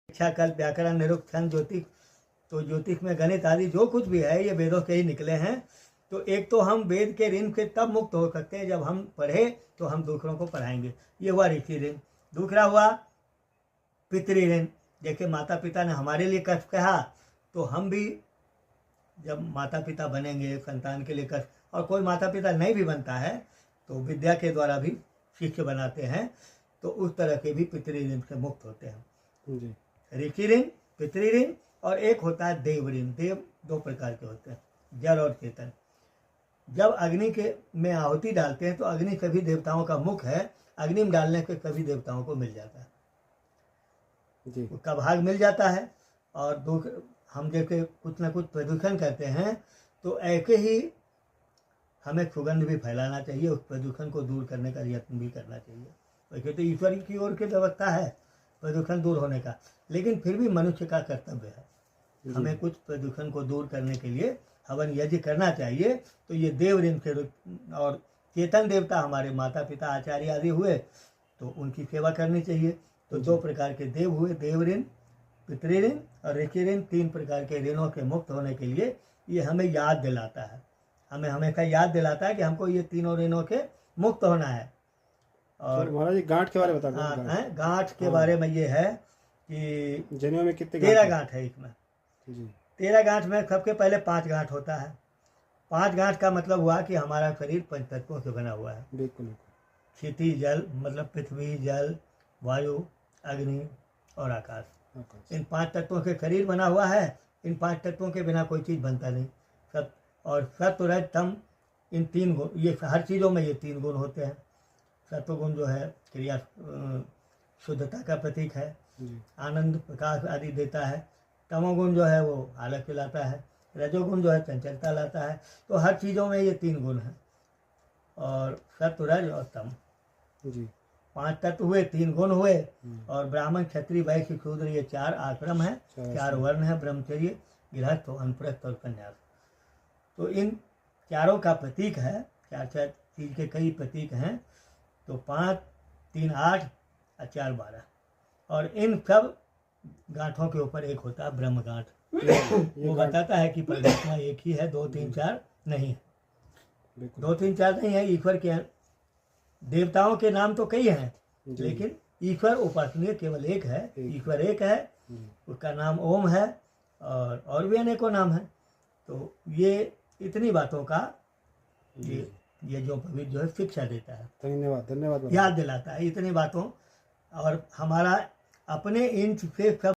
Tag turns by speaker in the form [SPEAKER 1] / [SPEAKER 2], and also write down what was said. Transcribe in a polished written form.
[SPEAKER 1] शिक्षा, कल्प, व्याकरण, निरुक्त, छंद, ज्योतिष। तो ज्योतिष में गणित आदि जो कुछ भी है ये वेदों के ही निकले हैं। तो एक तो हम वेद के ऋण से तब मुक्त हो सकते हैं जब हम पढ़े तो हम दूसरों को पढ़ाएंगे। ये हुआ ऋषि ऋण। दूसरा हुआ पितृ ऋण। जैसे माता पिता ने हमारे लिए कष्ट कहा तो हम भी जब माता पिता बनेंगे संतान के लिए कष्ट, और कोई माता पिता नहीं भी बनता है तो विद्या के द्वारा भी शिष्य बनाते हैं, तो उस तरह के भी पितृ ऋण से मुक्त होते हैं
[SPEAKER 2] जी।
[SPEAKER 1] ऋषि ऋण, पितृ ऋण, और एक होता है देव ऋण। देव दो प्रकार के होते हैं, जल और चेतन। जब अग्नि के में आहुति डालते हैं तो अग्नि सभी देवताओं का मुख है, अग्नि में डालने से सभी देवताओं को मिल जाता है
[SPEAKER 2] जी।
[SPEAKER 1] उसका भाग मिल जाता है। और हम जैसे कुछ ना कुछ प्रदूषण करते हैं तो ऐसे ही हमें सुगंध भी फैलाना चाहिए, उस प्रदूषण को दूर करने का यत्न भी करना चाहिए। वैसे तो ईश्वर की ओर की व्यवस्था है प्रदूषण दूर होने का, लेकिन फिर भी मनुष्य का कर्तव्य है हमें कुछ प्रदूषण को दूर करने के लिए हवन यज्ञ करना चाहिए। तो ये देव ऋण से, और चेतन देवता हमारे माता पिता आचार्य आदि हुए तो उनकी सेवा करनी चाहिए। तो दो प्रकार के देव हुए, देव ऋण, पितृ ऋण और ऋषि ऋण। तीन प्रकार के ऋणों के मुक्त होने के लिए ये हमें याद दिलाता है, हमें हमेशा याद दिलाता है कि हमको ये तीनों ऋणों के मुक्त होना है। और
[SPEAKER 2] महाराज जी गांठ के बारे में बता दो।
[SPEAKER 1] गांठ के बारे में ये है कि
[SPEAKER 2] जनेऊ में कितने
[SPEAKER 1] 13 गांठ है इसमें।
[SPEAKER 2] जी।
[SPEAKER 1] 13 गांठ में सबके पहले 5 गांठ होता है। 5 गांठ का मतलब हुआ कि हमारा शरीर पंचतत्वों से बना हुआ है।
[SPEAKER 2] बिल्कुल।
[SPEAKER 1] क्षितिज जल मतलब पृथ्वी, जल, वायु, अग्नि और आकाश। इन 5 तत्वों से शरीर बना हुआ है। इन 5 तत्वों के बिना कोई चीज़ बनता नहीं। सब और सत्व, रज, तम, इन 3 गुण, ये हर चीज़ों में ये 3 गुण होते हैं। सत्वगुण जो है क्रिया शुद्धता का प्रतीक है, आनंद प्रकाश आदि देता है। तमोगुण जो है वो आलस लाता है। रजोगुण जो है चंचलता लाता है। तो हर चीज़ों में ये 3 गुण हैं, और सत्व, रज और तम
[SPEAKER 2] जी।
[SPEAKER 1] 5 तत्व हुए, 3 गुण हुए। और ब्राह्मण, क्षत्रिय, वैश्य, शूद्र ये 4 आश्रम है, 4 वर्ण है, ब्रह्मचर्य, गृहस्थ, वानप्रस्थ और संन्यास। तो इन चारों का प्रतीक है, 4 चीज के कई प्रतीक हैं। तो 5, 3, 8 और 4, 12। और इन सब गांठों के ऊपर एक होता है ब्रह्म गांठ। वो बताता है कि परमात्मा एक ही है, 2, 3, 4 नहीं है। 2, 3, 4 नहीं है। ईश्वर के देवताओं के नाम तो कई हैं, लेकिन ईश्वर उपासनीय केवल एक है। ईश्वर एक है, उसका नाम ओम है, और भी अनेकों नाम है। तो ये इतनी बातों का ये जो पवित्र जो है शिक्षा देता है,
[SPEAKER 2] धन्यवाद।
[SPEAKER 1] याद दिलाता है इतनी बातों। और हमारा अपने इन से सब